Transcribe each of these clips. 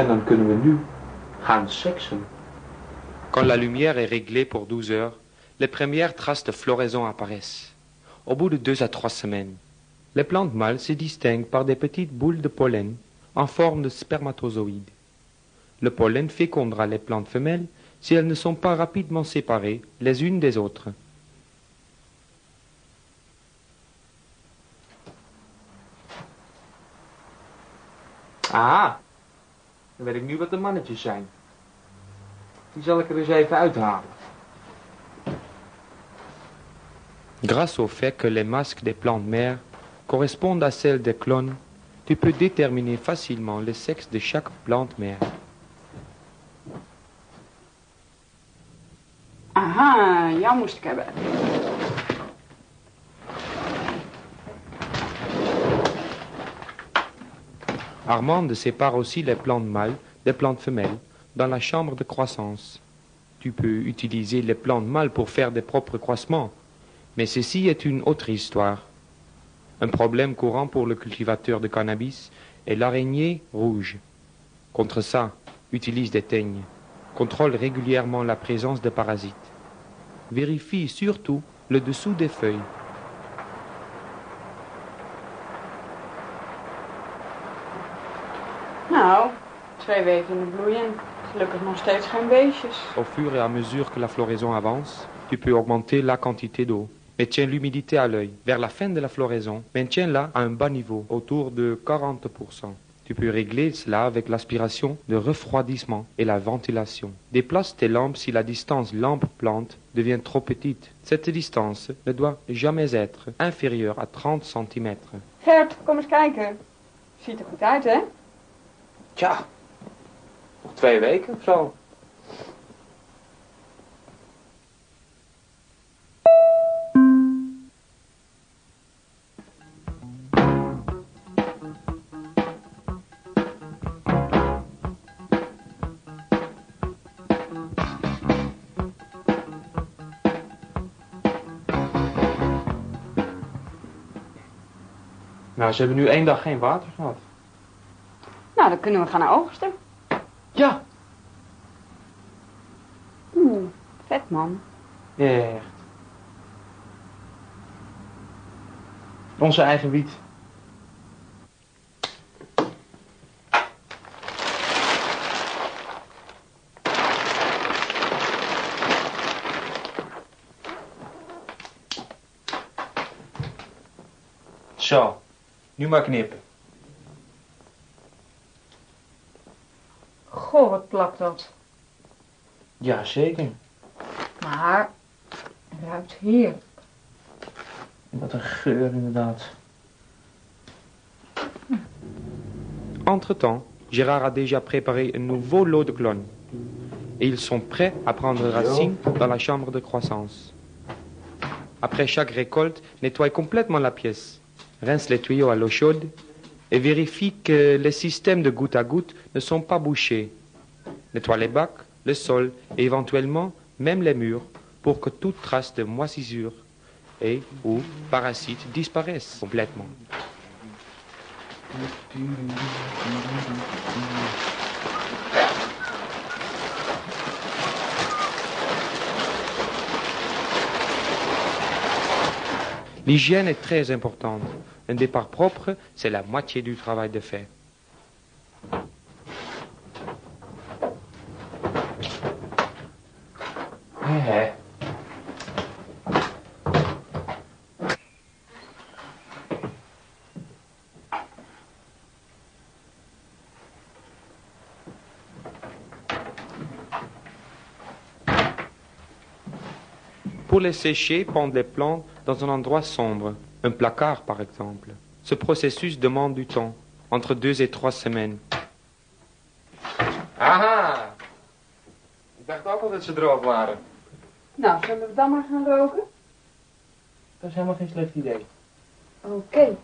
En dan kunnen we nu gaan seksen. Quand la lumière est réglée pour 12 heures, les premières traces de floraison apparaissent. Au bout de 2 à 3 semaines, les plantes mâles se distinguent par des petites boules de pollen en forme de spermatozoïdes. Le pollen fécondera les plantes femelles si elles ne sont pas rapidement séparées les unes des autres. Ah, dan weet ik nu wat de mannetjes zijn. Die zal ik er eens even uithalen. Grâce au fait que les masques des plantes mères correspondent à celles des clones, tu peux déterminer facilement le sexe de chaque plante mère. Aha, jou moest ik hebben. Armande sépare aussi les plantes mâles des plantes femelles dans la chambre de croissance. Tu peux utiliser les plantes mâles pour faire des propres croissements, mais ceci est une autre histoire. Un problème courant pour le cultivateur de cannabis est l'araignée rouge. Contre ça, utilise des teignes. Contrôle régulièrement la présence de parasites. Vérifie surtout le dessous des feuilles. Nou, 2 weken in de bloei en gelukkig nog steeds geen beestjes. Au fur et à mesure que la floraison avance, tu peux augmenter la quantité d'eau. Mais tiens l'humidité à l'œil. Vers la fin de la floraison, maintiens-la à un bas niveau, autour de 40%. Tu peux régler cela avec l'aspiration de refroidissement et la ventilation. Déplace tes lampes si la distance lampe-plante devient trop petite. Cette distance ne doit jamais être inférieure à 30 cm. Gert, kom eens kijken. Ziet er goed uit, hè? Tja, nog 2 weken of zo. Nou, ze hebben nu 1 dag geen water gehad. Nou, dan kunnen we gaan oogsten. Ja. Vet man. Echt. Onze eigen wiet. Zo, nu maar knippen. Goh, wat plakt dat. Ja, zeker. Maar, het ruikt heerlijk. Wat een geur inderdaad. Entre-temps, Gérard a déjà préparé un nouveau lot de clones. Et ils sont prêts à prendre racine dans la chambre de croissance. Après chaque récolte, nettoie complètement la pièce. Rince les tuyaux à l'eau chaude et vérifie que les systèmes de goutte à goutte ne sont pas bouchés. Nettoie les bacs, le sol et éventuellement même les murs pour que toute trace de moisissure et ou parasites disparaissent complètement. L'hygiène est très importante. Un départ propre, c'est la moitié du travail de fait. Pour les sécher, pendre les plantes dans un endroit sombre, un placard par exemple. Ce processus demande du temps, entre 2 et 3 semaines. Aha! Ik dacht ook al dat ze droog waren. Nou, zullen we dan maar gaan roken? Dat is helemaal geen slecht idee. Oké.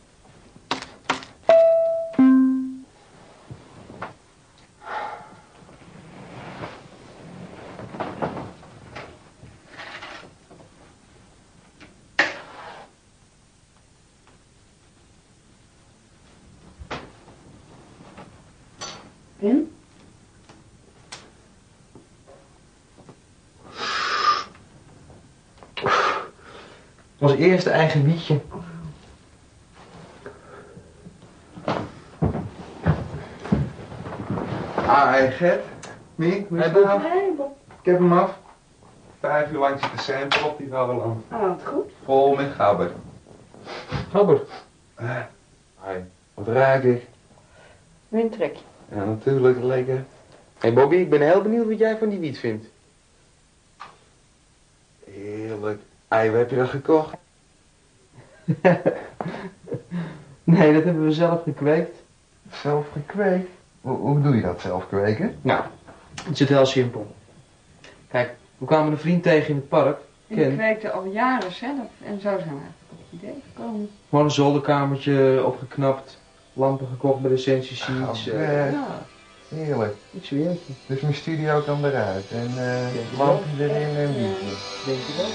Ben? Ons eerste eigen wietje. Hi Gert. Mie, hoe is Hey, het Bob. nou? Hey, Bob. Ik heb hem af. 5 uur lang zit de sample op die Gelderland. Oh, wat goed. Vol met gabber. Gabber. Hi. Wat ruik ik? Windtrek. Ja, natuurlijk, lekker. Hey Bobby, ik ben heel benieuwd wat jij van die wiet vindt. Heerlijk. Ei, waar heb je dat gekocht? Nee, dat hebben we zelf gekweekt. Zelf gekweekt? Hoe doe je dat, zelf kweken? Nou, het zit heel simpel. Kijk, we kwamen een vriend tegen in het park. Ik Ken. kweekte al jaren zelf en zo zijn we eigenlijk op het idee gekomen. Gewoon een zolderkamertje opgeknapt. Lampen gekocht bij de Sensi Seeds. Gaaf, Ja, Heerlijk. ik zweer het je. Dus mijn studio kan eruit. En Denk je lampje erin en Ja. wietje. Denk je wel?